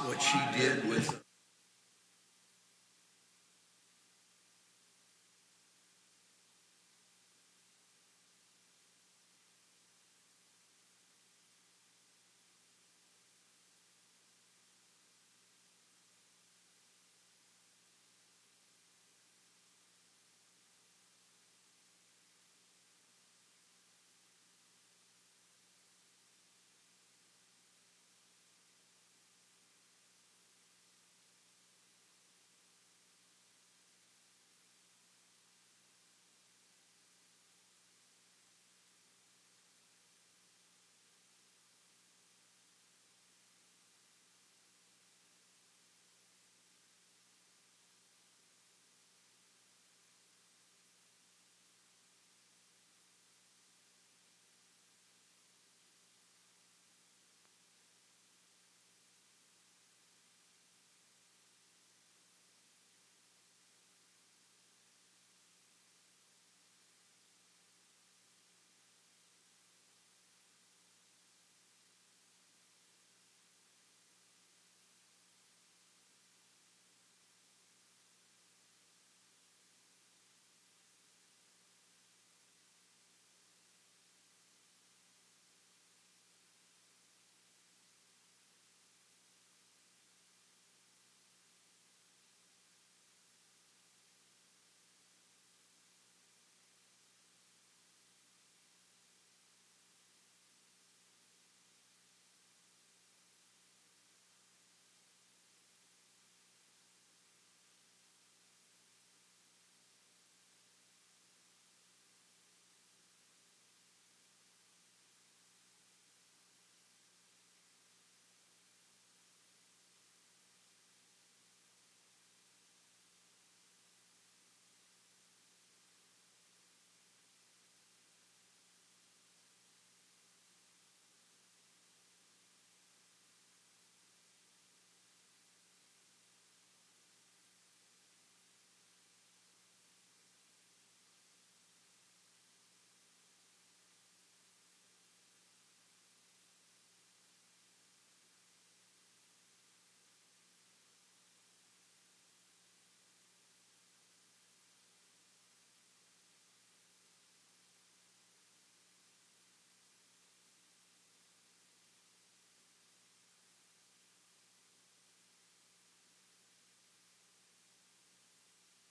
what she did with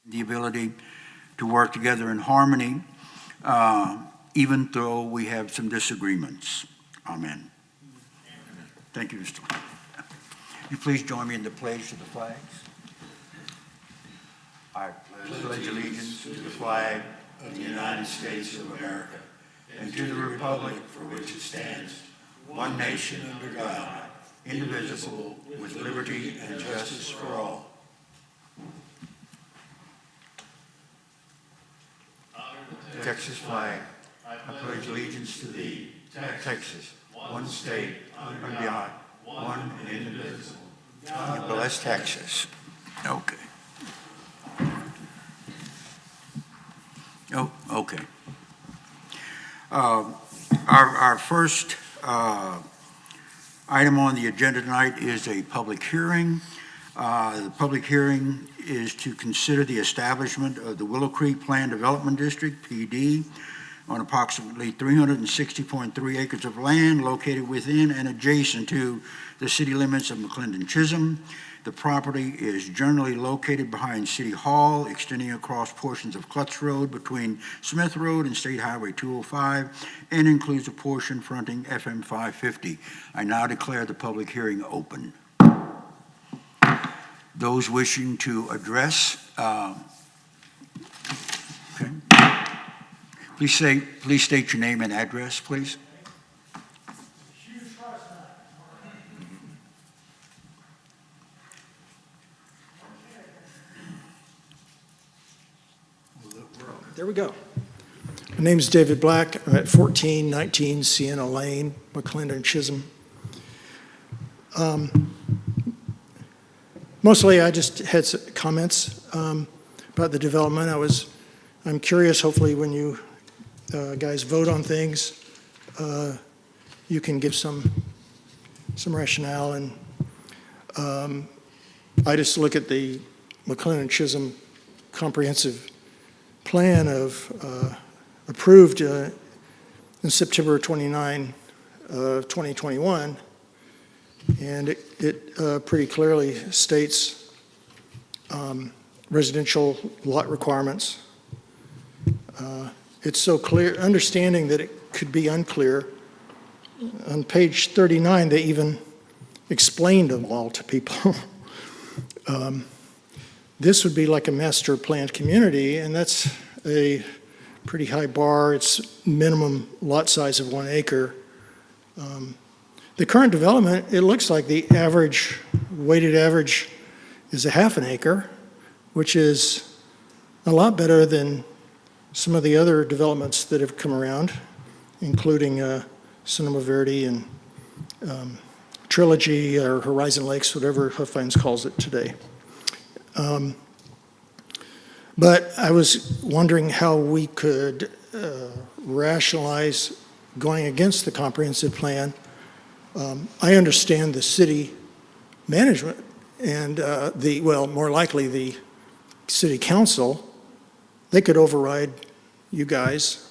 the ability to work together in harmony, even though we have some disagreements. Amen. Thank you, Mr. You please join me in the pledge to the flags. I pledge allegiance to the flag of the United States of America and to the republic for which it stands, one nation under God, indivisible, with liberty and justice for all. Texas flag, I pledge allegiance to thee, Texas, one state, under God, one and indivisible. God bless Texas. Okay. Oh, okay. Our first item on the agenda tonight is a public hearing. The public hearing is to consider the establishment of the Willow Creek Plan Development District, PD, on approximately 360.3 acres of land located within and adjacent to the city limits of McLendon-Chisholm. The property is generally located behind City Hall, extending across portions of Klutz Road between Smith Road and State Highway 205, and includes a portion fronting FM 550. I now declare the public hearing open. Those wishing to address, okay. Please state your name and address, please. There we go. My name is David Black. I'm at 1419 Sienna Lane, McLendon-Chisholm. Mostly, I just had some comments about the development. I'm curious. Hopefully, when you guys vote on things, you can give some rationale. And I just look at the McLendon-Chisholm comprehensive plan of approved in September 29, 2021, and it pretty clearly states residential lot requirements. It's so clear, understanding that it could be unclear. On page 39, they even explained them all to people. This would be like a master planned community, and that's a pretty high bar. It's minimum lot size of 1 acre. The current development, it looks like the average, weighted average is a half an acre, which is a lot better than some of the other developments that have come around, including Sonoma Verde and Trilogy or Horizon Lakes, whatever Huffines calls it today. But I was wondering how we could rationalize going against the comprehensive plan. I understand the city management and more likely the city council. They could override you guys,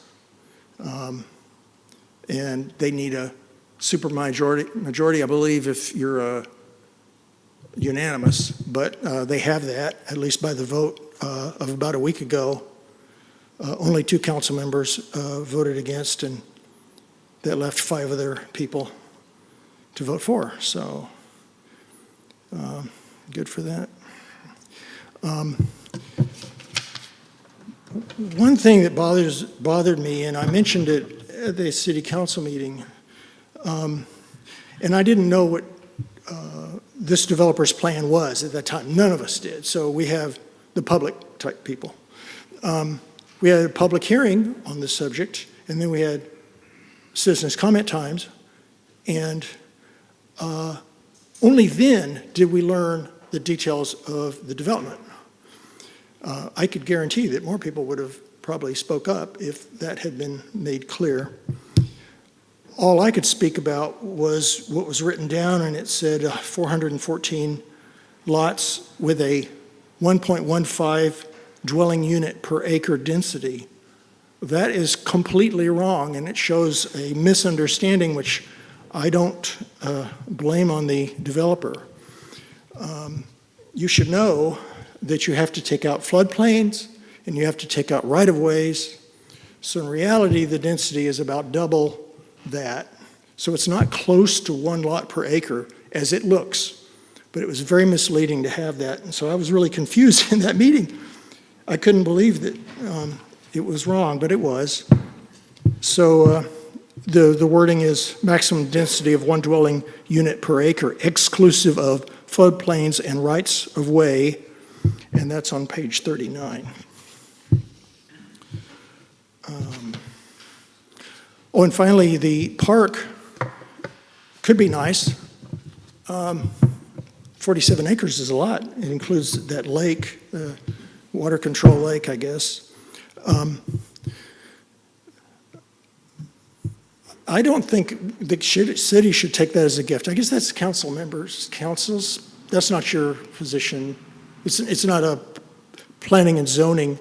and they need a supermajority, I believe, if you're unanimous, but they have that, at least by the vote of about a week ago. Only 2 council members voted against, and that left 5 other people to vote for, so good for that. One thing that bothered me, and I mentioned it at the city council meeting, and I didn't know what this developer's plan was at that time. None of us did. So we have the public type people. We had a public hearing on this subject, and then we had citizens' comment times, and only then did we learn the details of the development. I could guarantee that more people would have probably spoke up if that had been made clear. All I could speak about was what was written down, and it said 414 lots with a 1.15 dwelling unit per acre density. That is completely wrong, and it shows a misunderstanding, which I don't blame on the developer. You should know that you have to take out floodplains, and you have to take out right-of-ways. So in reality, the density is about double that. So it's not close to 1 lot per acre as it looks, but it was very misleading to have that. And so I was really confused in that meeting. I couldn't believe that it was wrong, but it was. So the wording is maximum density of 1 dwelling unit per acre, exclusive of floodplains and rights of way, and that's on page 39. And finally, the park could be nice. 47 acres is a lot. It includes that lake, water control lake, I guess. I don't think the city should take that as a gift. I guess that's council members, councils. That's not your position. It's not a planning and zoning,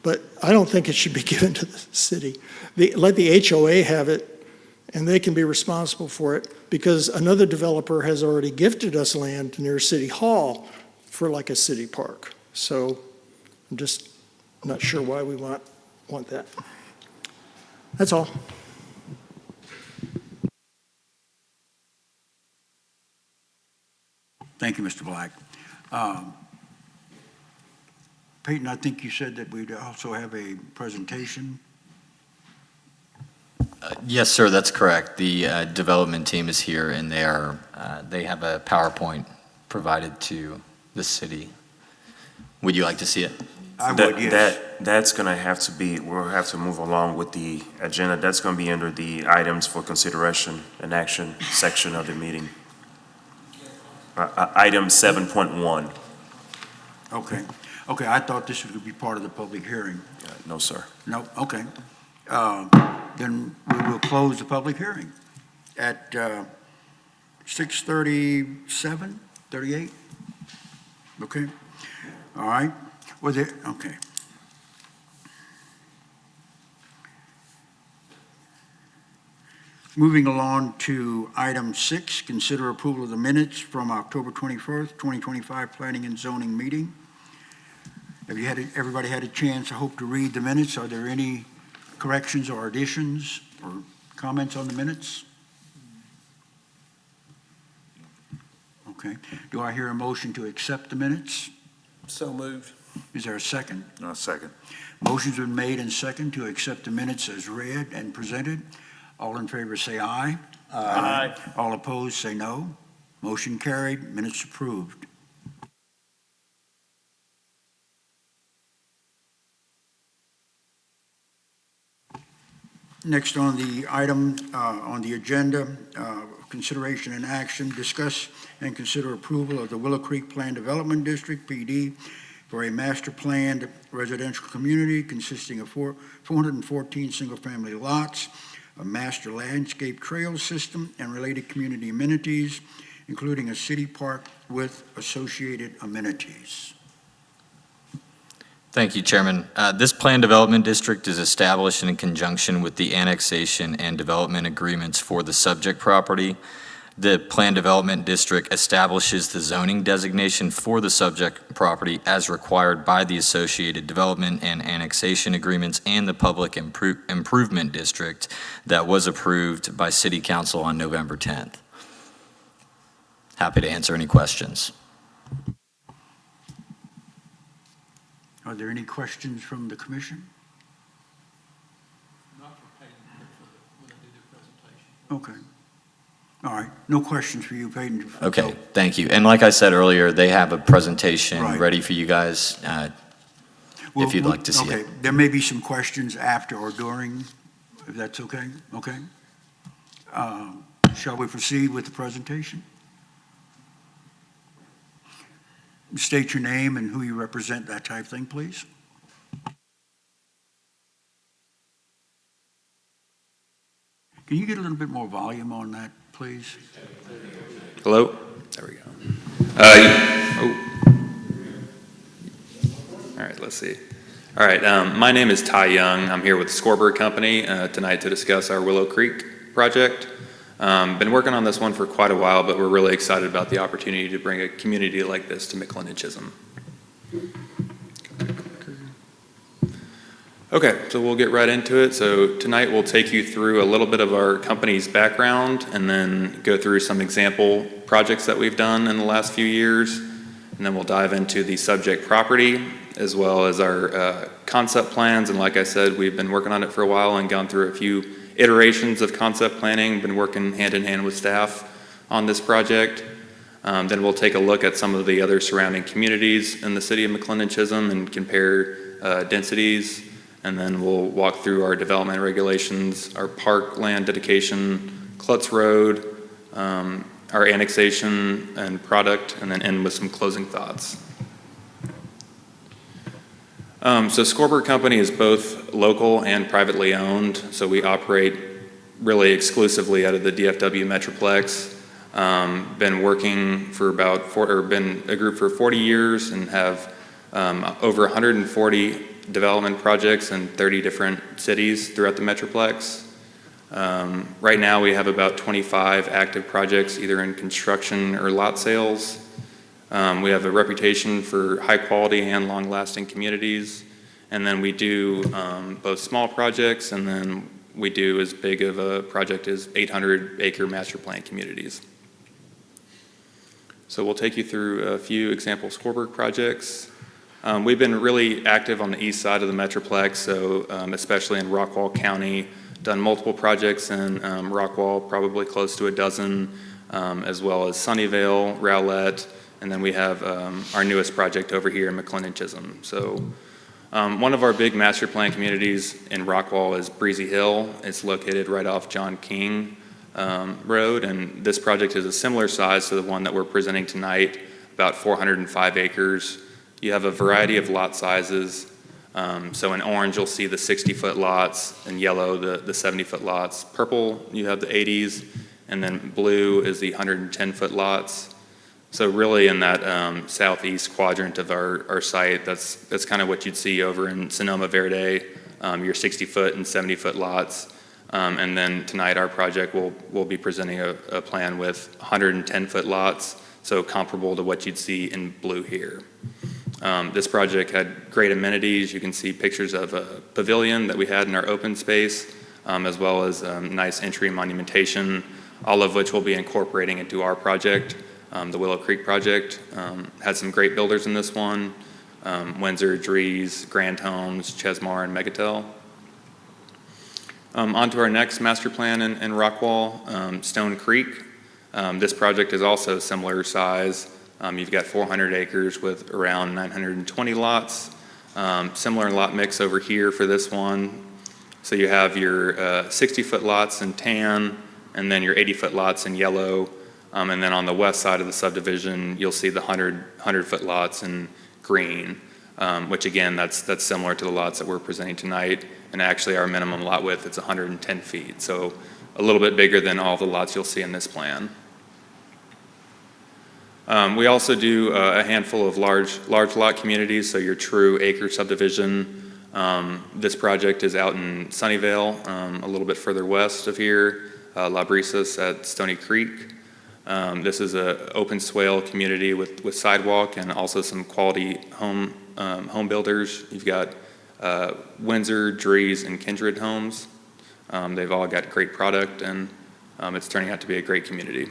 but I don't think it should be given to the city. Let the HOA have it, and they can be responsible for it, because another developer has already gifted us land near City Hall for like a city park. So I'm just not sure why we want that. That's all. Thank you, Mr. Black. Peyton, I think you said that we'd also have a presentation. Yes, sir, that's correct. The development team is here, and they have a PowerPoint provided to the city. Would you like to see it? I would, yes. That's going to have to be, we'll have to move along with the agenda. That's going to be under the items for consideration and action section of the meeting. Item 7.1. Okay. Okay, I thought this would be part of the public hearing. No, sir. No, okay. Then we will close the public hearing at 6:37. 38? Okay, all right. Was it, okay. Moving along to item 6, consider approval of the minutes from October 21st, 2025 Planning and Zoning meeting. Have you everybody had a chance, I hope, to read the minutes? Are there any corrections or additions or comments on the minutes? Okay. Do I hear a motion to accept the minutes? So moved. Is there a second? No, second. Motion's been made and second to accept the minutes as read and presented. All in favor say aye. Aye. All opposed say no. Motion carried, minutes approved. Next on the item, on the agenda, consideration and action, discuss and consider approval of the Willow Creek Plan Development District, PD, for a master planned residential community consisting of 414 single-family lots, a master landscape trail system, and related community amenities, including a city park with associated amenities. Thank you, Chairman. This plan development district is established in conjunction with the annexation and development agreements for the subject property. The plan development district establishes the zoning designation for the subject property as required by the associated development and annexation agreements and the public improvement district that was approved by City Council on November 10th. Happy to answer any questions. Are there any questions from the commission? Not for Peyton, but when they do their presentation. Okay. All right, no questions for you, Peyton. Okay, thank you. And like I said earlier, they have a presentation Right. ready for you guys if you'd like to see it. Okay, there may be some questions after or during, if that's okay? Okay. Shall we proceed with the presentation? State your name and who you represent, that type of thing, please. Can you get a little bit more volume on that, please? Hello? There we go. All right, let's see. All right, my name is Ty Young. I'm here with Scoreboard Company tonight to discuss our Willow Creek project. Been working on this one for quite a while, but we're really excited about the opportunity to bring a community like this to McLendon-Chisholm. Okay, so we'll get right into it. So tonight we'll take you through a little bit of our company's background and then go through some example projects that we've done in the last few years. And then we'll dive into the subject property as well as our concept plans. And like I said, we've been working on it for a while and gone through a few iterations of concept planning, been working hand in hand with staff on this project. Then we'll take a look at some of the other surrounding communities in the city of McLendon-Chisholm and compare densities. And then we'll walk through our development regulations, our park land dedication, Klutz Road, our annexation and product, and then end with some closing thoughts. So Scoreboard Company is both local and privately owned, so we operate really exclusively out of the DFW Metroplex. Been working for been a group for 40 years and have over 140 development projects in 30 different cities throughout the Metroplex. Right now we have about 25 active projects either in construction or lot sales. We have a reputation for high quality and long lasting communities. And then we do both small projects and then we do as big of a project as 800-acre master plan communities. So we'll take you through a few example Scoreboard projects. We've been really active on the east side of the Metroplex, so especially in Rockwall County, done multiple projects in Rockwall, probably close to a dozen, as well as Sunnyvale, Rowlett, and then we have our newest project over here in McLendon-Chisholm. So one of our big master plan communities in Rockwall is Breezy Hill. It's located right off John King Road, and this project is a similar size to the one that we're presenting tonight, about 405 acres. You have a variety of lot sizes. So in orange, you'll see the 60-foot lots, in yellow, the 70-foot lots. Purple, you have the 80s, and then blue is the 110-foot lots. So really in that southeast quadrant of our site, that's kind of what you'd see over in Sonoma Verde, your 60-foot and 70-foot lots. And then tonight our project will be presenting a plan with 110-foot lots, so comparable to what you'd see in blue here. This project had great amenities. You can see pictures of a pavilion that we had in our open space, as well as nice entry monumentation, all of which we'll be incorporating into our project. The Willow Creek project had some great builders in this one, Windsor, Dries, Grand Homes, Chesmar, and Megatel. On to our next master plan in Rockwall, Stone Creek. This project is also similar size. You've got 400 acres with around 920 lots. Similar lot mix over here for this one. So you have your 60-foot lots in tan, and then your 80-foot lots in yellow. And then on the west side of the subdivision, you'll see the 100-foot lots in green, which again, that's similar to the lots that we're presenting tonight. And actually our minimum lot width is 110 feet. So a little bit bigger than all the lots you'll see in this plan. We also do a handful of large lot communities, so your true acre subdivision. This project is out in Sunnyvale, a little bit further west of here, La Brisas at Stony Creek. This is an open swale community with sidewalk and also some quality home builders. You've got Windsor, Dries, and Kindred Homes. They've all got great product, and it's turning out to be a great community.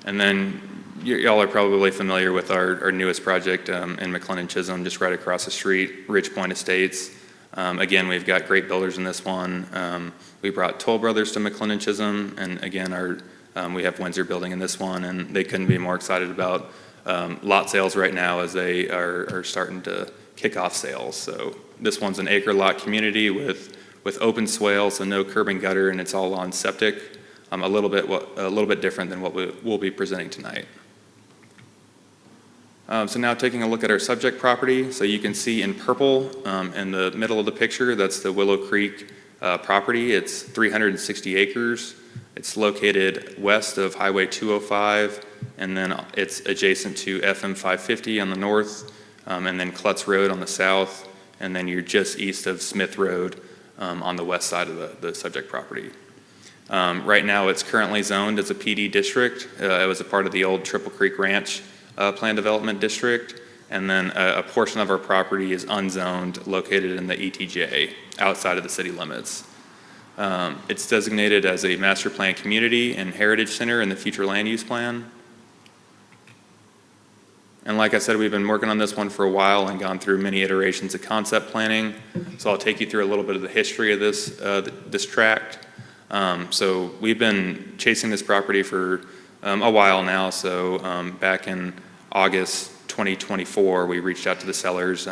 And then y'all are probably familiar with our newest project in McLendon-Chisholm, just right across the street, Ridge Point Estates. Again, we've got great builders in this one. We brought Toll Brothers to McLendon-Chisholm, and again, we have Windsor building in this one, and they couldn't be more excited about lot sales right now as they are starting to kick off sales. So this one's an acre lot community with open swale, so no curb and gutter, and it's all on septic. A little bit different than what we'll be presenting tonight. So now taking a look at our subject property. So you can see in purple in the middle of the picture, that's the Willow Creek property. It's 360 acres. It's located west of Highway 205, and then it's adjacent to FM 550 on the north, and then Klutz Road on the south, and then you're just east of Smith Road on the west side of the subject property. Right now it's currently zoned as a PD district. It was a part of the old Triple Creek Ranch Plan Development District, and then a portion of our property is unzoned, located in the ETJ, outside of the city limits. It's designated as a master plan community and heritage center in the future land use plan. And like I said, we've been working on this one for a while and gone through many iterations of concept planning. So I'll take you through a little bit of the history of this tract. So we've been chasing this property for a while now. So back in August 2024, we reached out to the sellers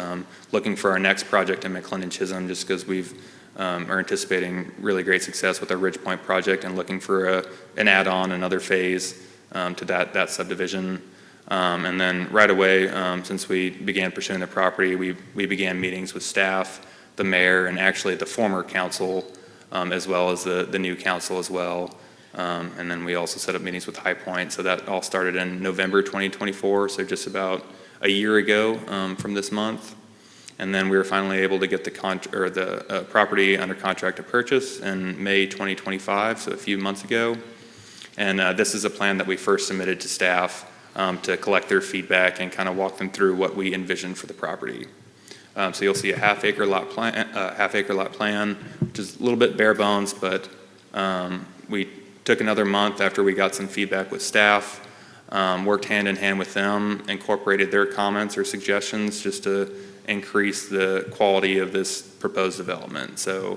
looking for our next project in McLendon-Chisholm, just because we've are anticipating really great success with our Ridge Point project and looking for an add-on, another phase to that subdivision. And then right away, since we began pursuing the property, we began meetings with staff, the mayor, and actually the former council, as well as the new council as well. And then we also set up meetings with High Point. So that all started in November 2024, so just about a year ago from this month. And then we were finally able to get the property under contract to purchase in May 2025, so a few months ago. And this is a plan that we first submitted to staff to collect their feedback and kind of walk them through what we envisioned for the property. So you'll see a half-acre lot plan, which is a little bit bare bones, but we took another month after we got some feedback with staff, worked hand in hand with them, incorporated their comments or suggestions just to increase the quality of this proposed development. So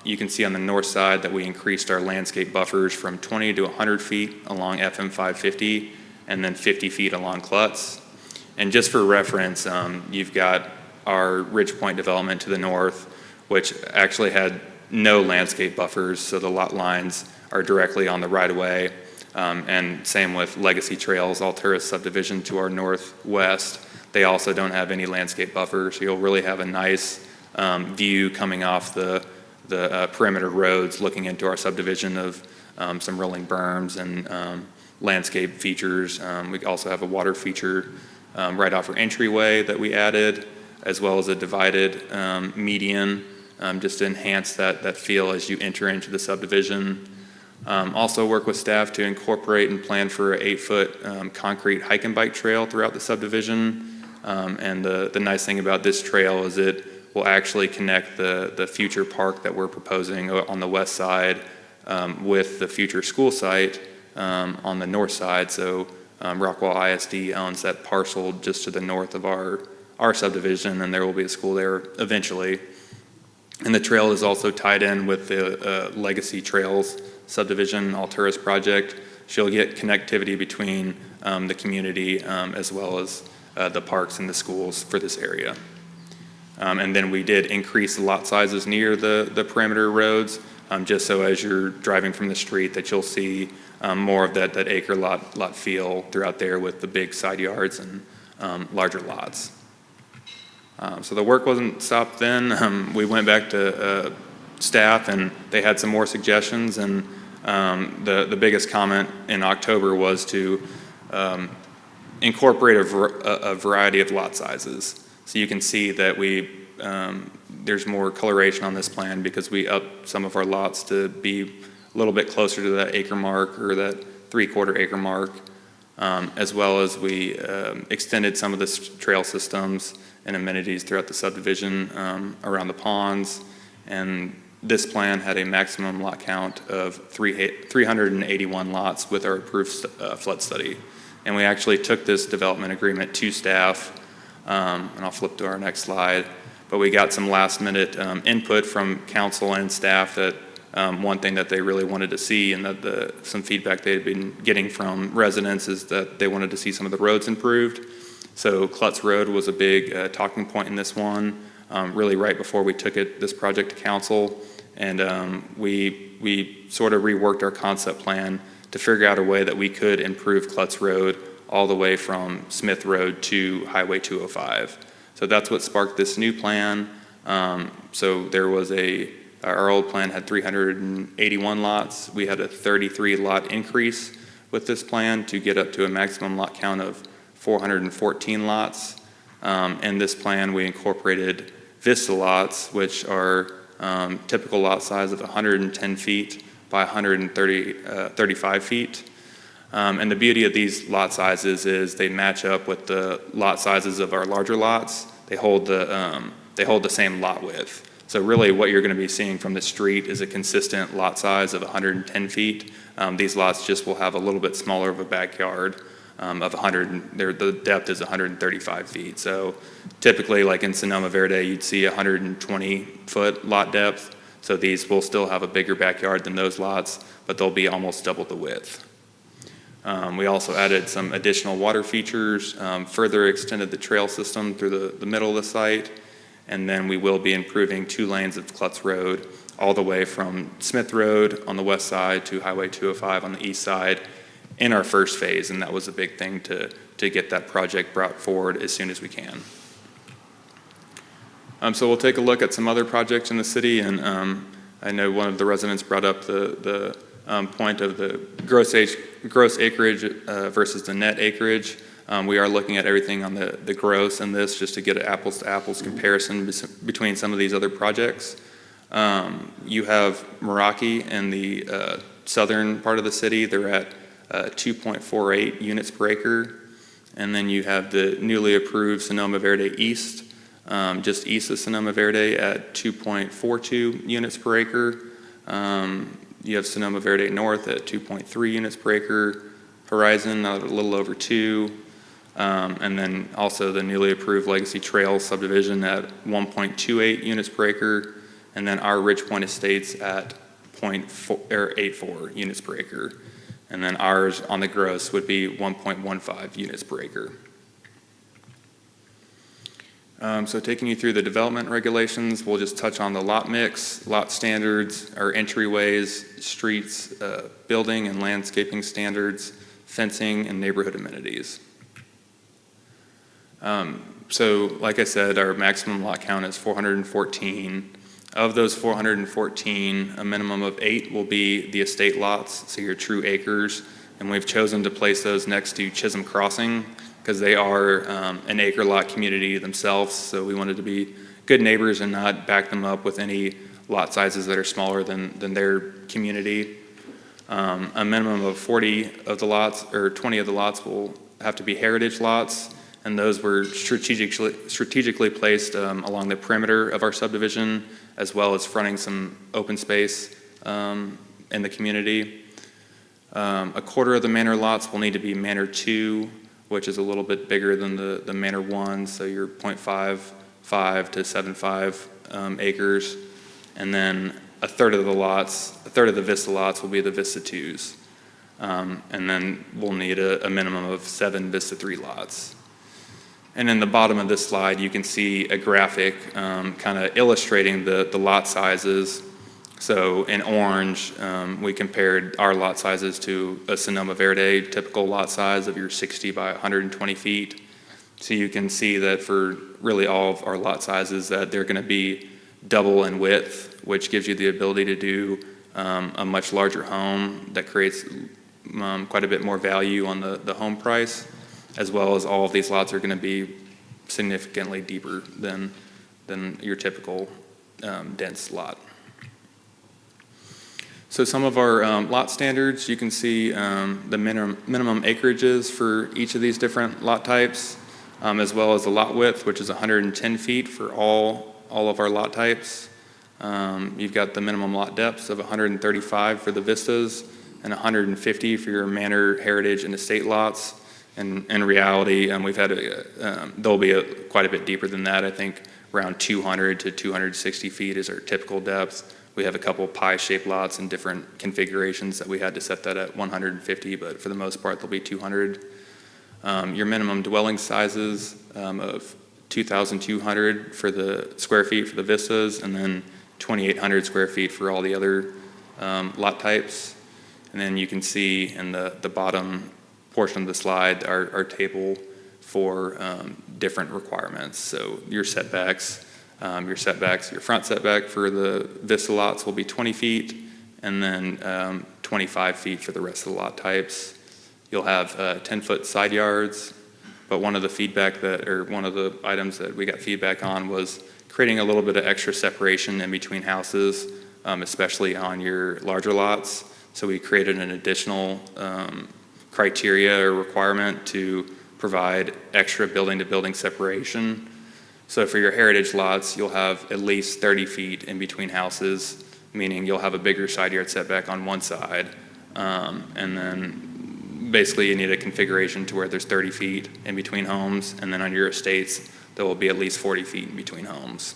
you can see on the north side that we increased our landscape buffers from 20 to 100 feet along FM 550 and then 50 feet along Klutz. And just for reference, you've got our Ridge Point development to the north, which actually had no landscape buffers, so the lot lines are directly on the right-of-way. And same with Legacy Trails, Alturas subdivision to our northwest. They also don't have any landscape buffers, so you'll really have a nice view coming off the perimeter roads looking into our subdivision of some rolling berms and landscape features. We also have a water feature right off our entryway that we added, as well as a divided median, just to enhance that feel as you enter into the subdivision. Also work with staff to incorporate and plan for an 8-foot concrete hike and bike trail throughout the subdivision. And the nice thing about this trail is it will actually connect the future park that we're proposing on the west side with the future school site on the north side. So Rockwall ISD owns that parcel just to the north of our subdivision, and there will be a school there eventually. And the trail is also tied in with the Legacy Trails subdivision Alturas project. So you'll get connectivity between the community as well as the parks and the schools for this area. And then we did increase the lot sizes near the perimeter roads, just so as you're driving from the street that you'll see more of that acre lot feel throughout there with the big side yards and larger lots. So the work wasn't stopped then. We went back to staff and they had some more suggestions, and the biggest comment in October was to incorporate a variety of lot sizes. So you can see that there's more coloration on this plan because we upped some of our lots to be a little bit closer to that acre mark or that 3/4 acre mark, as well as we extended some of the trail systems and amenities throughout the subdivision around the ponds. And this plan had a maximum lot count of 381 lots with our approved flood study. And we actually took this development agreement to staff, and I'll flip to our next slide. But we got some last minute input from council and staff that one thing that they really wanted to see, and that some feedback they had been getting from residents, is that they wanted to see some of the roads improved. So Klutz Road was a big talking point in this one, really right before we took this project to council. And we sort of reworked our concept plan to figure out a way that we could improve Klutz Road all the way from Smith Road to Highway 205. So that's what sparked this new plan. So there was our old plan had 381 lots. We had a 33 lot increase with this plan to get up to a maximum lot count of 414 lots. In this plan, we incorporated Vista lots, which are typical lot size of 110 feet by 135 feet. And the beauty of these lot sizes is they match up with the lot sizes of our larger lots. They hold the same lot width. So really what you're going to be seeing from the street is a consistent lot size of 110 feet. These lots just will have a little bit smaller of a backyard of 100, the depth is 135 feet. So typically, like in Sonoma Verde, you'd see 120-foot lot depth. So these will still have a bigger backyard than those lots, but they'll be almost double the width. We also added some additional water features, further extended the trail system through the middle of the site, and then we will be improving 2 lanes of Klutz Road all the way from Smith Road on the west side to Highway 205 on the east side in our first phase, and that was a big thing to get that project brought forward as soon as we can. So we'll take a look at some other projects in the city, and I know one of the residents brought up the point of the gross acreage versus the net acreage. We are looking at everything on the gross in this just to get an apples to apples comparison between some of these other projects. You have Meraki in the southern part of the city. They're at 2.48 units per acre. And then you have the newly approved Sonoma Verde East, just east of Sonoma Verde at 2.42 units per acre. You have Sonoma Verde North at 2.3 units per acre. Horizon a little over 2. And then also the newly approved Legacy Trails subdivision at 1.28 units per acre. And then our Ridge Point Estates at 0.84 units per acre. And then ours on the gross would be 1.15 units per acre. So taking you through the development regulations, we'll just touch on the lot mix, lot standards, our entryways, streets, building and landscaping standards, fencing, and neighborhood amenities. So like I said, our maximum lot count is 414. Of those 414, a minimum of 8 will be the estate lots, so your true acres, and we've chosen to place those next to Chisholm Crossing because they are an acre lot community themselves, so we wanted to be good neighbors and not back them up with any lot sizes that are smaller than their community. A minimum of 40 of the lots, or 20 of the lots will have to be heritage lots, and those were strategically placed along the perimeter of our subdivision, as well as fronting some open space in the community. A quarter of the manor lots will need to be manor 2, which is a little bit bigger than the manor 1, so you're 0.55 to 7.5 acres. And then a third of the Vista lots will be the Vista 2s. And then we'll need a minimum of 7 Vista 3 lots. And in the bottom of this slide, you can see a graphic kind of illustrating the lot sizes. So in orange, we compared our lot sizes to a Sonoma Verde typical lot size of your 60 by 120 feet. So you can see that for really all of our lot sizes that they're going to be double in width, which gives you the ability to do a much larger home that creates quite a bit more value on the home price, as well as all of these lots are going to be significantly deeper than your typical dense lot. So some of our lot standards, you can see the minimum acreages for each of these different lot types, as well as the lot width, which is 110 feet for all of our lot types. You've got the minimum lot depths of 135 for the Vistas and 150 for your manor, heritage, and estate lots. And in reality, we've had they'll be quite a bit deeper than that. I think around 200 to 260 feet is our typical depth. We have a couple pie-shaped lots in different configurations that we had to set that at 150, but for the most part, they'll be 200. Your minimum dwelling sizes of 2,200 for the square feet for the Vistas, and then 2,800 square feet for all the other lot types. And then you can see in the bottom portion of the slide our table for different requirements. So your setbacks, your front setback for the Vista lots will be 20 feet, and then 25 feet for the rest of the lot types. You'll have 10-foot side yards, but one of the items that we got feedback on was creating a little bit of extra separation in between houses, especially on your larger lots. So we created an additional criteria or requirement to provide extra building-to-building separation. So for your heritage lots, you'll have at least 30 feet in between houses, meaning you'll have a bigger side yard setback on one side. And then basically you need a configuration to where there's 30 feet in between homes, and then on your estates, there will be at least 40 feet in between homes.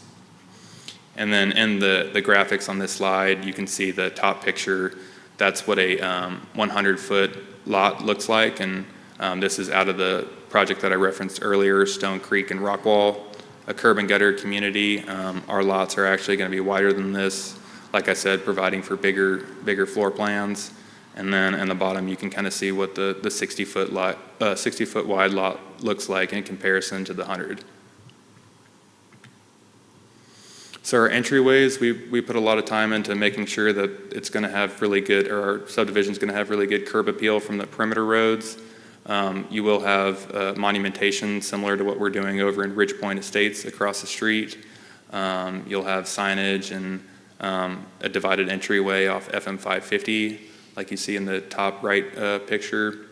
And then in the graphics on this slide, you can see the top picture. That's what a 100-foot lot looks like, and this is out of the project that I referenced earlier, Stone Creek and Rockwall, a curb and gutter community. Our lots are actually going to be wider than this, like I said, providing for bigger floor plans. And then in the bottom, you can kind of see what the 60-foot wide lot looks like in comparison to the 100. So our entryways, we put a lot of time into making sure that it's going to have really good, or our subdivision's going to have really good curb appeal from the perimeter roads. You will have monumentation similar to what we're doing over in Ridge Point Estates across the street. You'll have signage and a divided entryway off FM 550, like you see in the top right picture.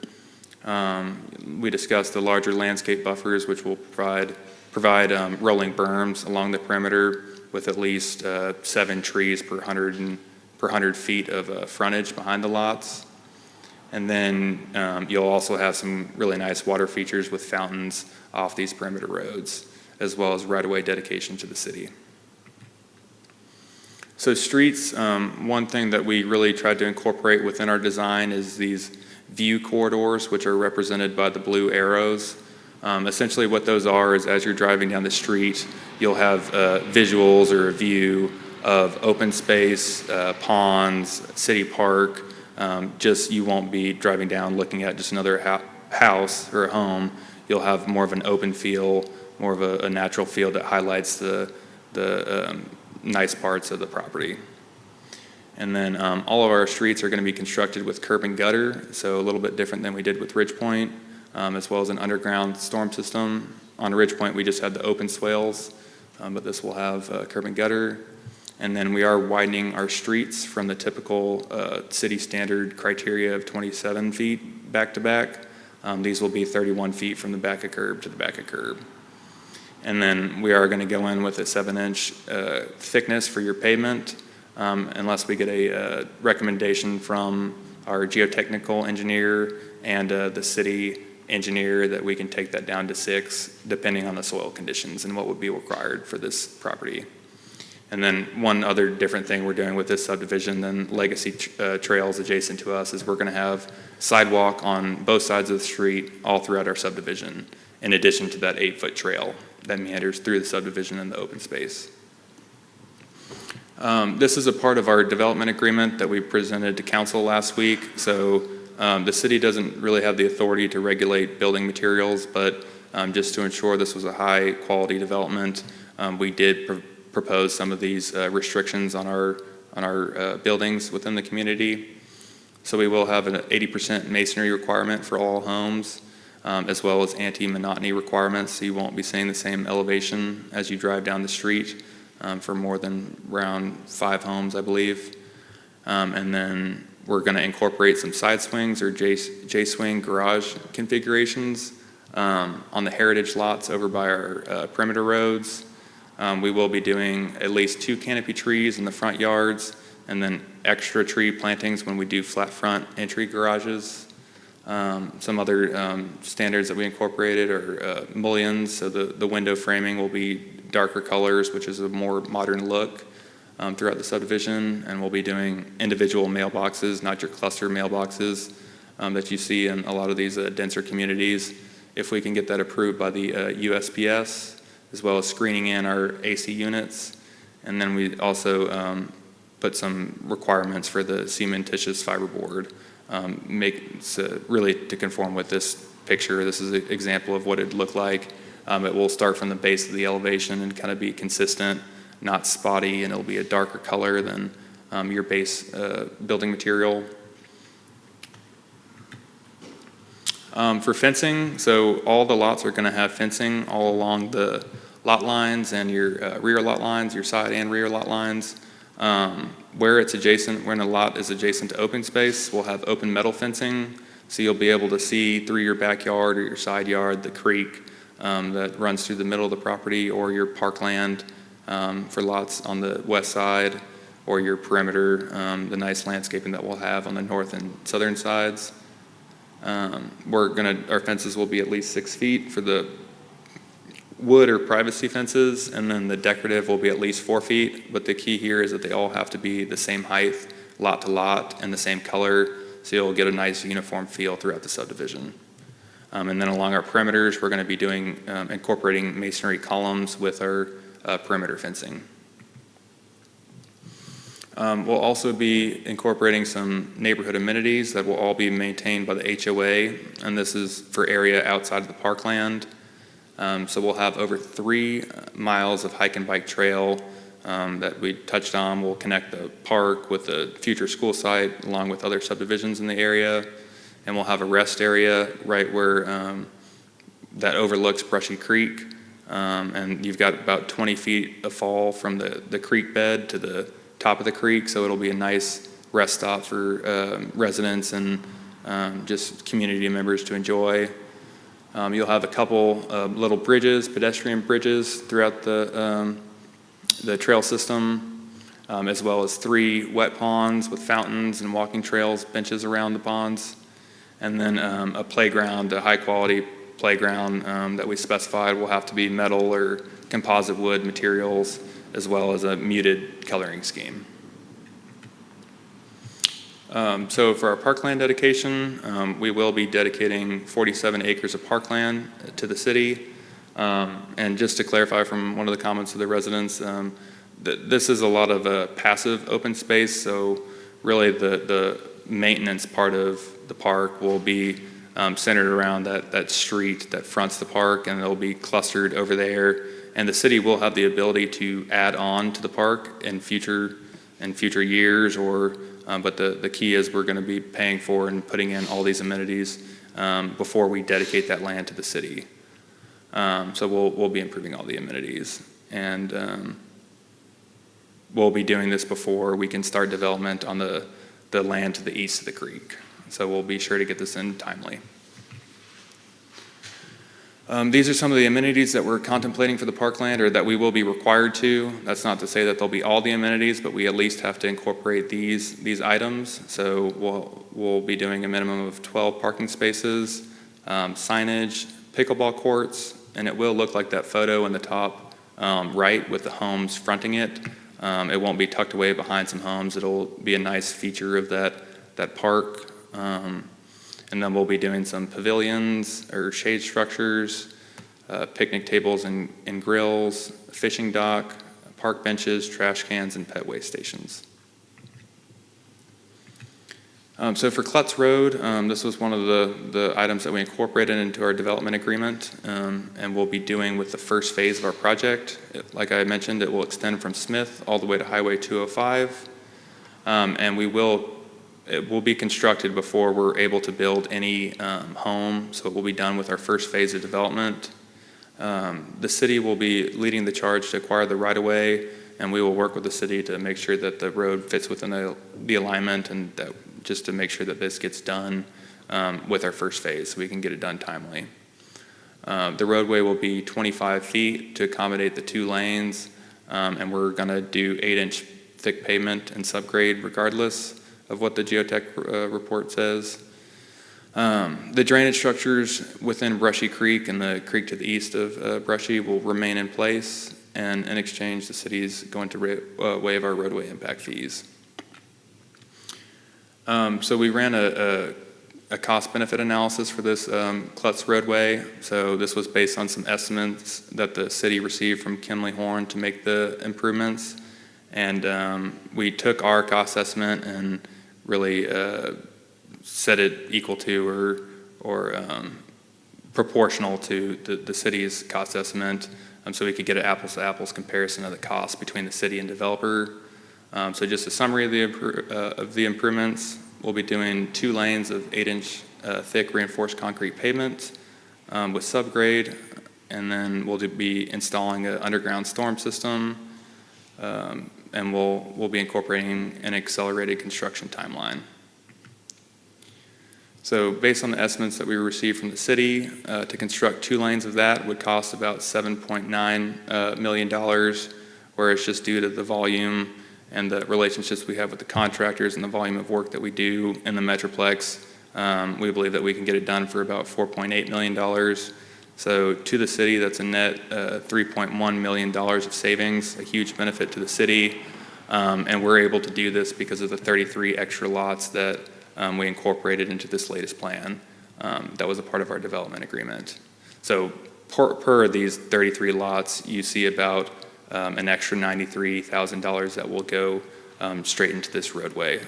We discussed the larger landscape buffers, which will provide rolling berms along the perimeter with at least 7 trees per 100 feet of frontage behind the lots. And then you'll also have some really nice water features with fountains off these perimeter roads, as well as right-of-way dedication to the city. So streets, one thing that we really tried to incorporate within our design is these view corridors, which are represented by the blue arrows. Essentially what those are is as you're driving down the street, you'll have visuals or a view of open space, ponds, city park. Just you won't be driving down looking at just another house or a home. You'll have more of an open feel, more of a natural feel that highlights the nice parts of the property. And then all of our streets are going to be constructed with curb and gutter, so a little bit different than we did with Ridge Point, as well as an underground storm system. On Ridge Point, we just had the open swales, but this will have curb and gutter. And then we are widening our streets from the typical city standard criteria of 27 feet back to back. These will be 31 feet from the back of curb to the back of curb. And then we are going to go in with a 7-inch thickness for your pavement, unless we get a recommendation from our geotechnical engineer and the city engineer that we can take that down to 6, depending on the soil conditions and what would be required for this property. And then one other different thing we're doing with this subdivision than legacy trails adjacent to us is we're going to have sidewalk on both sides of the street all throughout our subdivision, in addition to that 8-foot trail that meanders through the subdivision and the open space. This is a part of our development agreement that we presented to council last week. So the city doesn't really have the authority to regulate building materials, but just to ensure this was a high quality development, we did propose some of these restrictions on our buildings within the community. So we will have an 80% masonry requirement for all homes, as well as anti-monotony requirements. So you won't be seeing the same elevation as you drive down the street for more than around 5 homes, I believe. And then we're going to incorporate some side swings or J-swing garage configurations on the heritage lots over by our perimeter roads. We will be doing at least 2 canopy trees in the front yards, and then extra tree plantings when we do flat front entry garages. Some other standards that we incorporated are mullions, so the window framing will be darker colors, which is a more modern look throughout the subdivision, and we'll be doing individual mailboxes, not your cluster mailboxes that you see in a lot of these denser communities. If we can get that approved by the USPS, as well as screening in our AC units. And then we also put some requirements for the cementitious fiberboard, really to conform with this picture. This is an example of what it'd look like. It will start from the base of the elevation and kind of be consistent, not spotty, and it'll be a darker color than your base building material. For fencing, so all the lots are going to have fencing all along the lot lines and your rear lot lines, your side and rear lot lines. Where it's adjacent, when a lot is adjacent to open space, we'll have open metal fencing, so you'll be able to see through your backyard or your side yard the creek that runs through the middle of the property, or your parkland for lots on the west side, or your perimeter, the nice landscaping that we'll have on the north and southern sides. Our fences will be at least 6 feet for the wood or privacy fences, and then the decorative will be at least 4 feet, but the key here is that they all have to be the same height, lot to lot, and the same color, so you'll get a nice uniform feel throughout the subdivision. And then along our perimeters, we're going to be doing incorporating masonry columns with our perimeter fencing. We'll also be incorporating some neighborhood amenities that will all be maintained by the HOA, and this is for area outside of the parkland. So we'll have over 3 miles of hike and bike trail that we touched on. We'll connect the park with the future school site along with other subdivisions in the area. And we'll have a rest area right where that overlooks Brushy Creek. And you've got about 20 feet of fall from the creek bed to the top of the creek. So it'll be a nice rest stop for residents and just community members to enjoy. You'll have a couple little bridges, pedestrian bridges throughout the trail system, as well as 3 wet ponds with fountains and walking trails, benches around the ponds, and then a playground, a high-quality playground that we specified will have to be metal or composite wood materials, as well as a muted coloring scheme. So for our parkland dedication, we will be dedicating 47 acres of parkland to the city. And just to clarify from one of the comments of the residents, this is a lot of passive open space, so really the maintenance part of the park will be centered around that street that fronts the park, and it'll be clustered over there. And the city will have the ability to add on to the park in future in future years, but the key is we're going to be paying for and putting in all these amenities before we dedicate that land to the city. So we'll be improving all the amenities, and we'll be doing this before we can start development on the land to the east of the creek. So we'll be sure to get this in timely. These are some of the amenities that we're contemplating for the parkland, or that we will be required to. That's not to say that they'll be all the amenities, but we at least have to incorporate these items. So we'll be doing a minimum of 12 parking spaces, signage, pickleball courts, and it will look like that photo in the top right with the homes fronting it. It won't be tucked away behind some homes. It'll be a nice feature of that park. And then we'll be doing some pavilions or shade structures, picnic tables and grills, fishing dock, park benches, trash cans, and pet waste stations. So for Klutz Road, this was one of the items that we incorporated into our development agreement, and we'll be doing with the first phase of our project. Like I mentioned, it will extend from Smith all the way to Highway 205, and it will be constructed before we're able to build any home, so it will be done with our first phase of development. The city will be leading the charge to acquire the right-of-way, and we will work with the city to make sure that the road fits within the alignment, and just to make sure that this gets done with our first phase so we can get it done timely. The roadway will be 25 feet to accommodate the 2 lanes, and we're going to do 8-inch thick pavement and subgrade regardless of what the geotech report says. The drainage structures within Brushy Creek and the creek to the east of Brushy will remain in place, and in exchange the city is going to waive our roadway impact fees. So we ran a cost-benefit analysis for this Klutz roadway. So this was based on some estimates that the city received from Kimley Horn to make the improvements. And we took our cost estimate and really set it equal to or proportional to the city's cost estimate, so we could get an apples-to-apples comparison of the cost between the city and developer. So just a summary of the improvements. We'll be doing 2 lanes of 8-inch thick reinforced concrete pavement with subgrade, and then we'll be installing an underground storm system, and we'll be incorporating an accelerated construction timeline. So based on the estimates that we received from the city, to construct 2 lanes of that would cost about $7.9 million, whereas just due to the volume and the relationships we have with the contractors and the volume of work that we do in the Metroplex, we believe that we can get it done for about $4.8 million. So to the city, that's a net $3.1 million of savings, a huge benefit to the city. And we're able to do this because of the 33 extra lots that we incorporated into this latest plan. That was a part of our development agreement. So per these 33 lots, you see about an extra $93,000 that will go straight into this roadway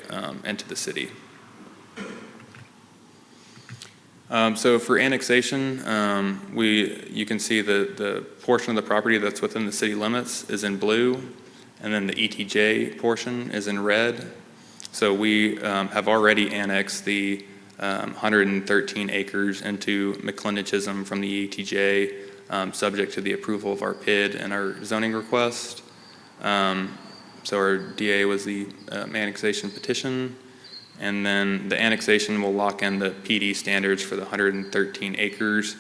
and to the city. So for annexation, you can see the portion of the property that's within the city limits is in blue, and then the ETJ portion is in red. So we have already annexed the 113 acres into McLendon-Chisholm from the ETJ, subject to the approval of our PID and our zoning request. So our DA was the annexation petition. And then the annexation will lock in the PD standards for the 113 acres,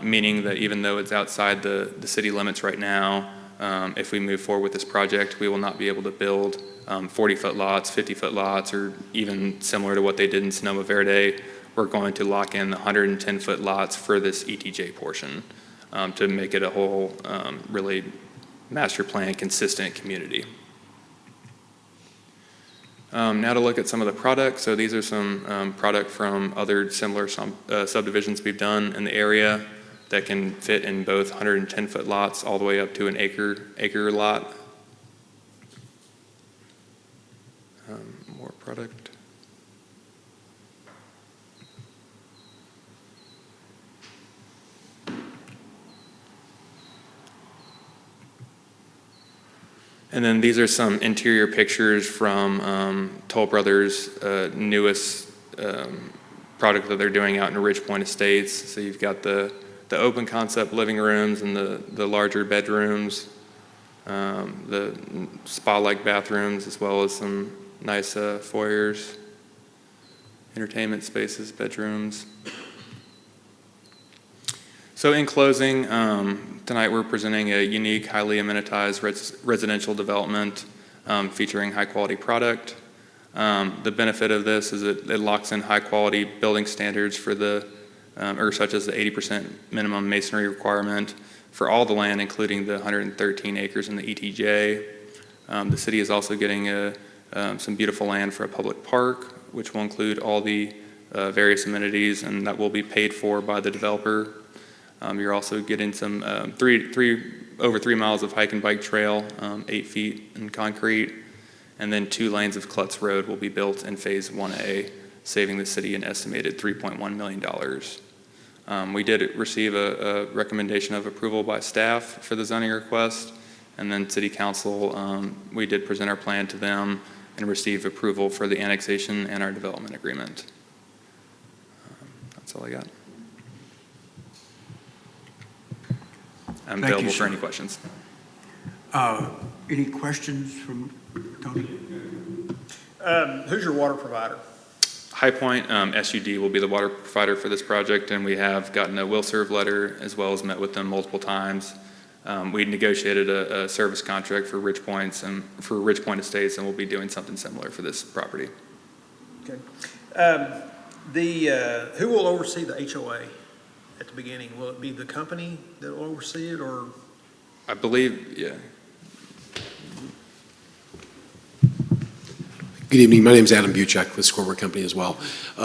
meaning that even though it's outside the city limits right now, if we move forward with this project, we will not be able to build 40-foot lots, 50-foot lots, or even similar to what they did in Sonoma Verde. We're going to lock in the 110-foot lots for this ETJ portion to make it a whole really master plan consistent community. Now to look at some of the products. So these are some product from other similar subdivisions we've done in the area that can fit in both 110-foot lots all the way up to an acre lot. More product. And then these are some interior pictures from Toll Brothers' newest product that they're doing out in Ridge Point Estates. So you've got the open concept living rooms and the larger bedrooms, the spa-like bathrooms, as well as some nice foyers, entertainment spaces, bedrooms. So in closing, tonight we're presenting a unique, highly amenitized residential development featuring high-quality product. The benefit of this is it locks in high-quality building standards for such as the 80% minimum masonry requirement for all the land, including the 113 acres in the ETJ. The city is also getting some beautiful land for a public park, which will include all the various amenities, and that will be paid for by the developer. You're also getting some over 3 miles of hike and bike trail, 8 feet in concrete, and then 2 lanes of Klutz Road will be built in Phase 1A, saving the city an estimated $3.1 million. We did receive a recommendation of approval by staff for the zoning request, and then City Council, we did present our plan to them and receive approval for the annexation and our development agreement. That's all I got. I'm Thank you, available for sir. any questions. Any questions from Tony? Who's your water provider? High Point SUD will be the water provider for this project, and we have gotten a will serve letter as well as met with them multiple times. We negotiated a service contract for Ridge Point Estates, and we'll be doing something similar for this property. Okay. Who will oversee the HOA at the beginning? Will it be the company that will oversee it, or? I believe, yeah. Good evening. My name is Adam Buchek with Scoreboard Company as well.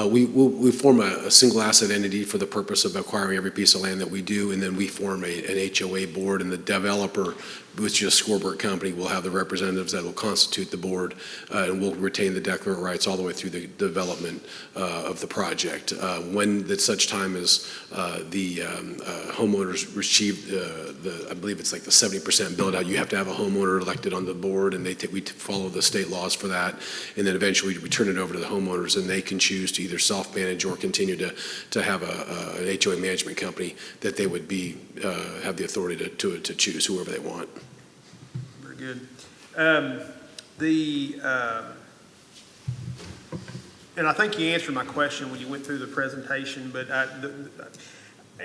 We form a single asset entity for the purpose of acquiring every piece of land that we do, and then we form an HOA board, and the developer, which is a Scoreboard Company, will have the representatives that will constitute the board, and will retain the declarant rights all the way through the development of the project. When at such time as the homeowners receive I believe it's like the 70% build out, you have to have a homeowner elected on the board, and we follow the state laws for that. And then eventually we turn it over to the homeowners, and they can choose to either self-manage or continue to have an HOA management company that they would have the authority to choose whoever they want. Very good. And I think you answered my question when you went through the presentation, but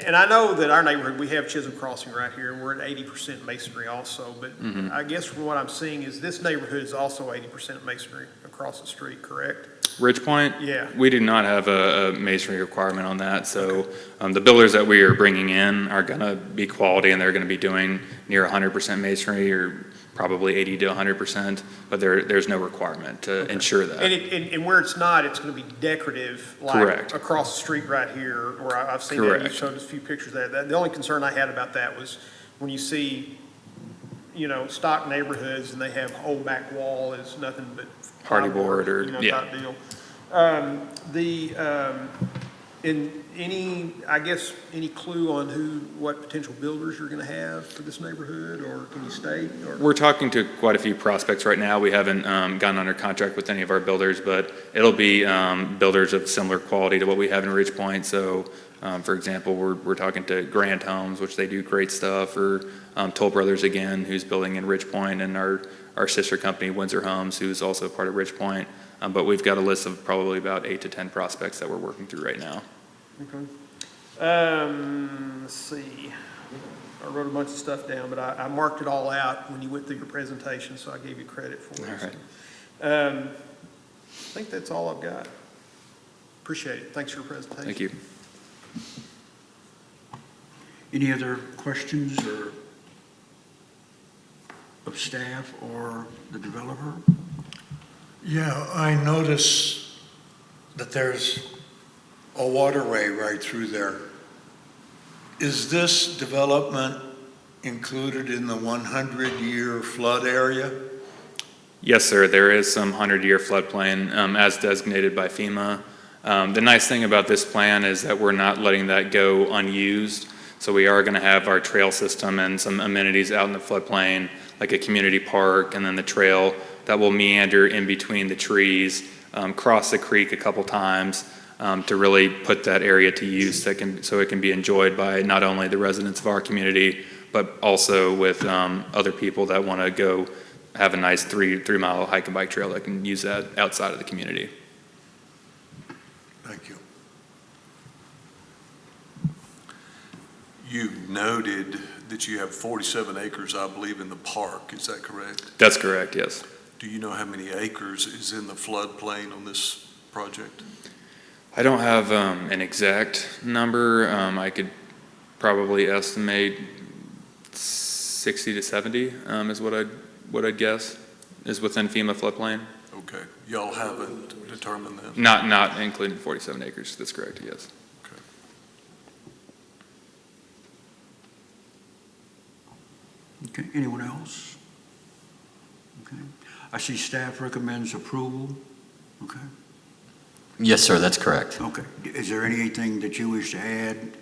and I know that our neighborhood, we have Chisholm Crossing right here, and we're at 80% masonry also, but I guess from what I'm seeing is this neighborhood is also 80% masonry across the street, correct? Ridge Point? Yeah. We do not have a masonry requirement on that, so the builders that we are bringing in are going to be quality, and they're going to be doing near 100% masonry, or probably 80 to 100%, but there's no requirement to ensure that. And where it's not, it's going to be decorative, like Correct. across the street right here, where I've seen that. You Correct. showed us a few pictures of that. The only concern I had about that was when you see, stock neighborhoods and they have whole back wall is nothing but Hardy board or, yeah. type deal. In any clue on what potential builders you're going to have for this neighborhood, or can you state? Or? We're talking to quite a few prospects right now. We haven't gotten under contract with any of our builders, but it'll be builders of similar quality to what we have in Ridge Point. So, for example, we're talking to Grand Homes, which they do great stuff, or Toll Brothers again, who's building in Ridge Point, and our sister company, Windsor Homes, who's also part of Ridge Point. But we've got a list of probably about 8 to 10 prospects that we're working through right now. Okay. Let's see. I wrote a bunch of stuff down, but I marked it all out when you went through your presentation, so I gave you credit for it. All right. I think that's all I've got. Appreciate it. Thanks for your presentation. Thank you. Any other questions of staff or the developer? Yeah, I notice that there's a waterway right through there. Is this development included in the 100-year flood area? Yes, sir. There is some 100-year floodplain as designated by FEMA. The nice thing about this plan is that we're not letting that go unused. So we are going to have our trail system and some amenities out in the floodplain, like a community park, and then the trail that will meander in between the trees, cross the creek a couple times, to really put that area to use so it can be enjoyed by not only the residents of our community, but also with other people that want to go have a nice 3-mile hike and bike trail that can use that outside of the community. Thank you. You've noted that you have 47 acres, I believe, in the park. Is that correct? That's correct, yes. Do you know how many acres is in the floodplain on this project? I don't have an exact number. I could probably estimate 60 to 70 is what I'd guess is within FEMA floodplain. Okay. Y'all haven't determined that? Not including 47 acres. That's correct, yes. Okay, anyone else? Okay, I see staff recommends approval. Okay, Yes, sir, that's correct. okay. Is there anything that you wish to add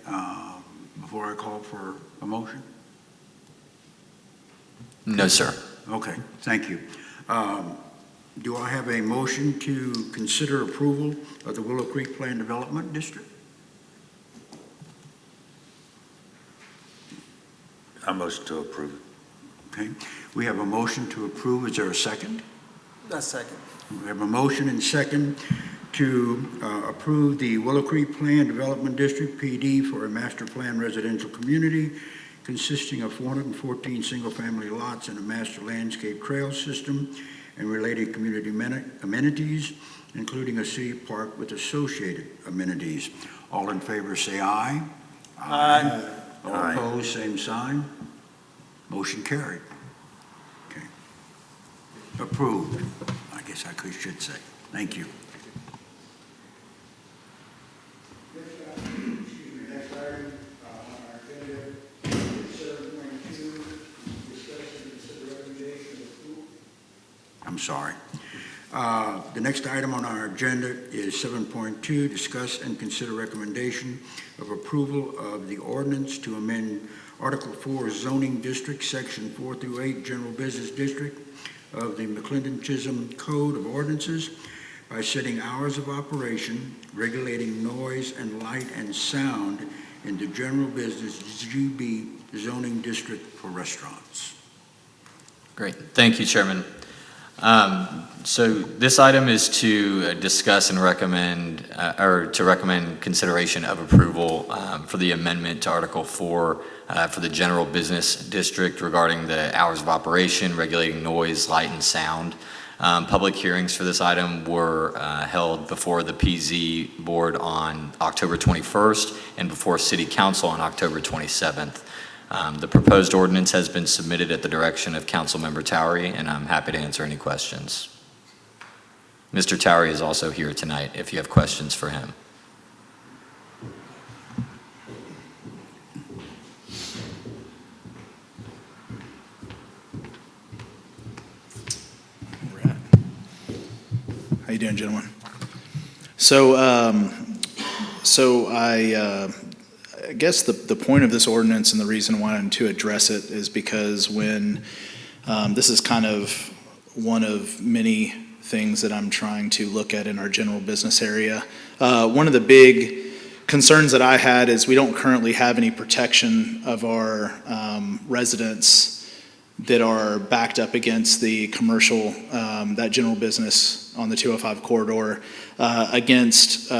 before I call for a motion? No, sir. Okay, thank you. Do I have a motion to consider approval of the Willow Creek Plan Development District? I motion to approve. Okay, we have a motion to approve. Is there a second? A second. We have a motion and second to approve the Willow Creek Plan Development District, PD, for a master plan residential community consisting of 414 single-family lots and a master landscape trail system and related community amenities, including a city park with associated amenities. All in favor say aye. Aye. All opposed, same sign. Motion carried. Okay. Approved, I guess I should say. Thank you. Next item on our agenda is 7.2, discussion and consider recommendation of approval. I'm sorry. The next item on our agenda is 7.2, discuss and consider recommendation of approval of the ordinance to amend Article 4 zoning district, section 4 through 8, general business district of the McLendon-Chisholm Code of Ordinances by setting hours of operation, regulating noise and light and sound in the general business GB zoning district for restaurants. Great. Thank you, Chairman. So this item is to discuss and recommend, or to recommend consideration of approval for the amendment to Article 4 for the general business district regarding the hours of operation, regulating noise, light, and sound. Public hearings for this item were held before the PZ board on October 21st and before City Council on October 27th. The proposed ordinance has been submitted at the direction of Councilmember Towery, and I'm happy to answer any questions. Mr. Towery is also here tonight if you have questions for him. How you doing, gentlemen? So I guess the point of this ordinance and the reason why I'm to address it is because when this is kind of one of many things that I'm trying to look at in our general business area. One of the big concerns that I had is we don't currently have any protection of our residents that are backed up against the commercial, that general business on the 205 corridor, against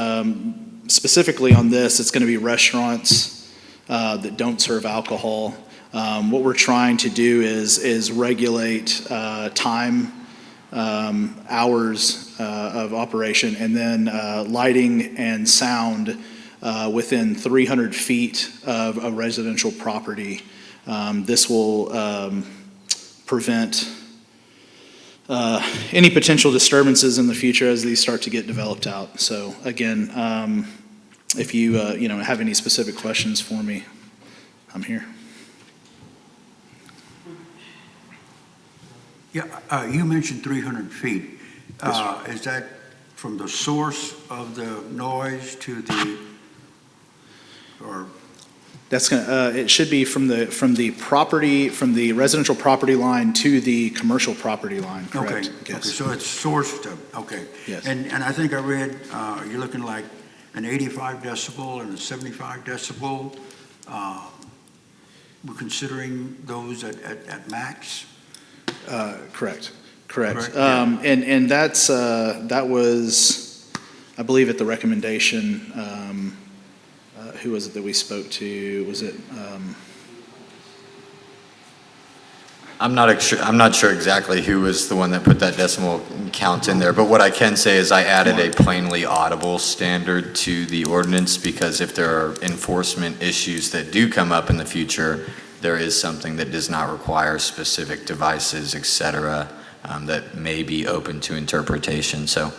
specifically on this, it's going to be restaurants that don't serve alcohol. What we're trying to do is regulate time, hours of operation, and then lighting and sound within 300 feet of a residential property. This will prevent any potential disturbances in the future as these start to get developed out. So again, if you have any specific questions for me, I'm here. Yeah, you mentioned 300 feet. Yes, sir. Is that from the source of the noise to the, or That's gonna, it should be from the residential property line to the commercial property line, correct? Okay, Yes. so it's sourced, okay. Yes. And I think I read, you're looking like an 85 decibel and a 75 decibel. We're considering those at max? Correct. Correct, yeah. And that's, that was, I believe at the recommendation, who was it that we spoke to? Was it, I'm not sure exactly who was the one that put that decimal count in there, but what I can say is I added a plainly audible standard to the ordinance, because if there are enforcement issues that do come up in the future, there is something that does not require specific devices, et cetera, that may be open to interpretation. So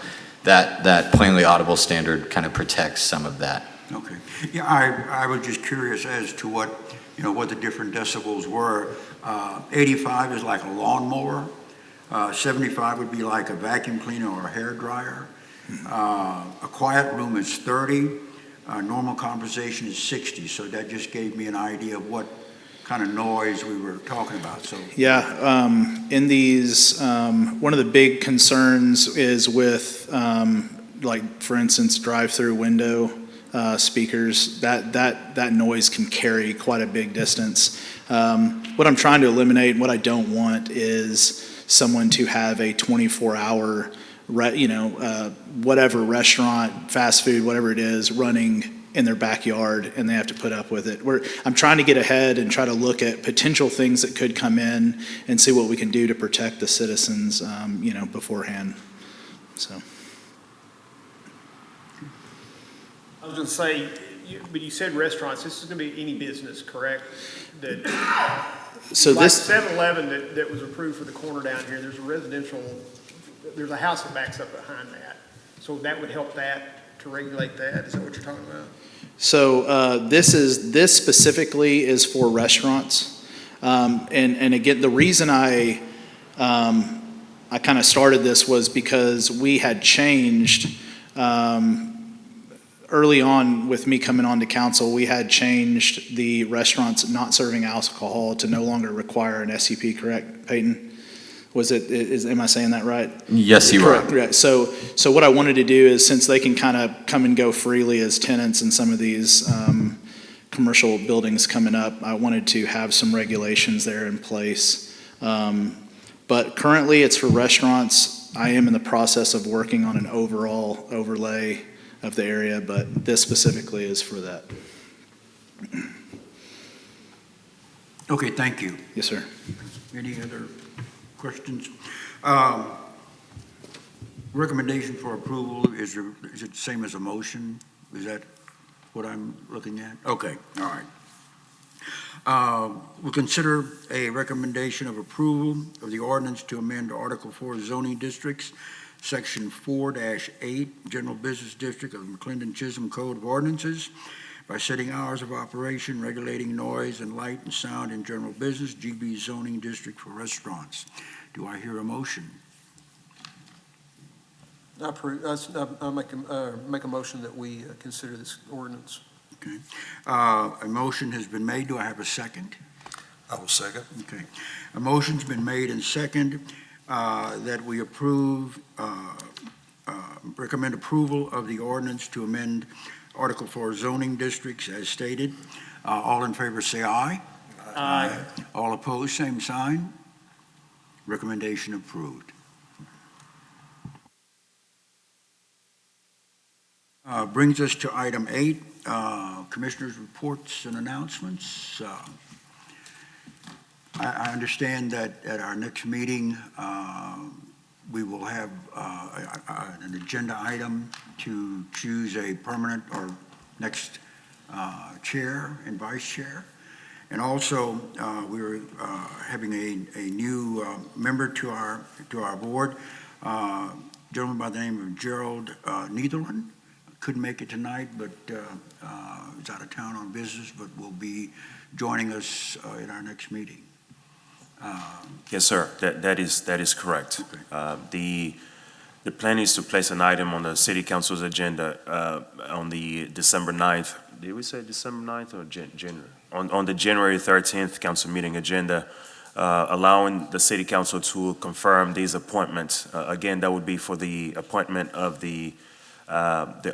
that plainly audible standard kind of protects some of that. Okay. Yeah, I was just curious as to what the different decibels were. 85 is like a lawnmower. 75 would be like a vacuum cleaner or a hair dryer. A quiet room is 30. Normal conversation is 60. So that just gave me an idea of what kind of noise we were talking about. So yeah, in these, one of the big concerns is with, like, for instance, drive-through window speakers. That noise can carry quite a big distance. What I'm trying to eliminate, what I don't want, is someone to have a 24-hour, whatever restaurant, fast food, whatever it is, running in their backyard, and they have to put up with it. I'm trying to get ahead and try to look at potential things that could come in and see what we can do to protect the citizens, beforehand. So. I was going to say, but you said restaurants. This is going to be any business, correct? So like this 7-Eleven that was approved for the corner down here. There's a house that backs up behind that. So that would help that to regulate that. Is that what you're talking about? So this specifically is for restaurants, and again, the reason I kind of started this was because we had changed. Early on with me coming on to council, we had changed the restaurants not serving alcohol to no longer require an SUP, correct, Peyton? Am I saying that right? Yes, you are. Correct. So what I wanted to do is, since they can kind of come and go freely as tenants in some of these commercial buildings coming up, I wanted to have some regulations there in place. But currently it's for restaurants. I am in the process of working on an overall overlay of the area, but this specifically is for that. okay, thank you. Yes, sir. Any other questions? Recommendation for approval, is it the same as a motion? Is that what I'm looking at? Okay, all right. We'll consider a recommendation of approval of the ordinance to amend Article 4 zoning districts, Section 4-8, General Business District of McLendon-Chisholm Code of Ordinances, by setting hours of operation, regulating noise and light and sound in general business, GB zoning district for restaurants. Do I hear a motion? I approve. I'll make a motion that we consider this ordinance. Okay. A motion has been made. Do I have a second? I will second. Okay. A motion's been made and second that we recommend approval of the ordinance to amend Article 4 zoning districts as stated. All in favor say aye. Aye. All opposed, same sign. Recommendation approved. Brings us to item 8, Commissioners' reports and announcements. I understand that at our next meeting, we will have an agenda item to choose a permanent or next chair and vice chair. And also, we're having a new member to our board, gentleman by the name of Gerald Netherland. Couldn't make it tonight, but is out of town on business, but will be joining us in our next meeting. Yes, sir. That is correct. Okay. The plan is to place an item on the city council's agenda on the December 9th. Did we say December 9th or January? On the January 13th council meeting agenda, allowing the city council to confirm these appointments. Again, that would be for the appointment of the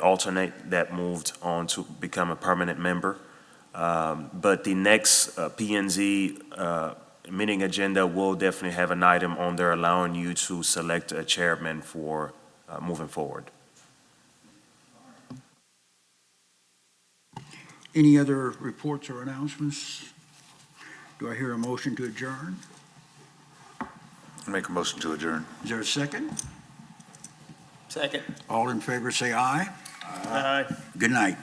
alternate that moved on to become a permanent member. But the next P&Z meeting agenda will definitely have an item on there allowing you to select a chairman for moving forward. Any other reports or announcements? Do I hear a motion to adjourn? Make a motion to adjourn. Is there a second? Second. All in favor, say aye. Aye. Good night.